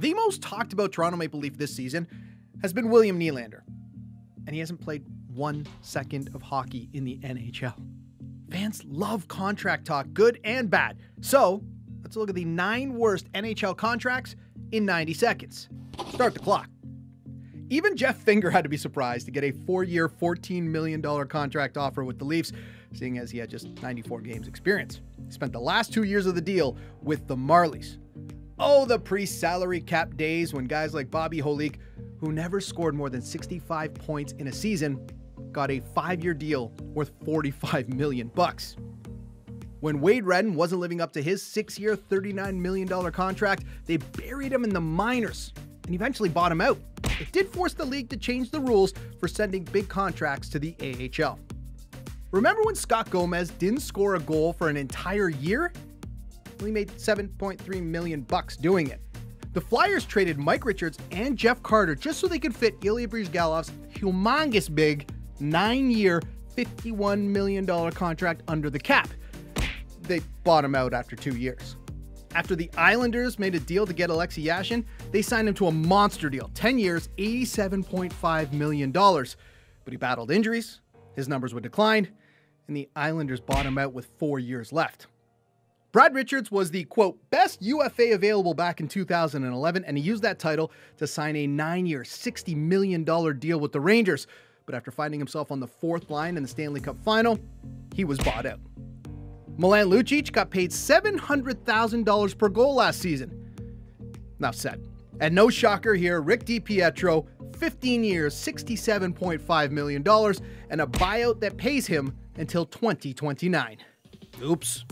The most talked about Toronto Maple Leaf this season has been William Nylander, and he hasn't played 1 second of hockey in the NHL. Fans love contract talk, good and bad. So let's look at the 9 worst NHL contracts in 90 seconds. Start the clock. Even Jeff Finger had to be surprised to get a 4-year, $14 million contract offer with the Leafs, seeing as he had just 94 games experience. He spent the last 2 years of the deal with the Marlies. Oh, the pre-salary cap days when guys like Bobby Holik, who never scored more than 65 points in a season, got a 5-year deal worth $45 million. When Wade Redden wasn't living up to his 6-year, $39 million contract, they buried him in the minors and eventually bought him out. It did force the league to change the rules for sending big contracts to the AHL. Remember when Scott Gomez didn't score a goal for an entire year? Well, he made $7.3 million doing it. The Flyers traded Mike Richards and Jeff Carter just so they could fit Ilya Bryzgalov's humongous big 9-year, $51 million contract under the cap. They bought him out after 2 years. After the Islanders made a deal to get Alexei Yashin, they signed him to a monster deal, 10 years, $87.5 million. But he battled injuries, his numbers would decline, and the Islanders bought him out with 4 years left. Brad Richards was the, quote, best UFA available back in 2011, and he used that title to sign a 9-year, $60 million deal with the Rangers. But after finding himself on the 4th line in the Stanley Cup final, he was bought out. Milan Lucic got paid $700,000 per goal last season. Enough said. And no shocker here, Rick DiPietro, 15 years, $67.5 million, and a buyout that pays him until 2029. Oops.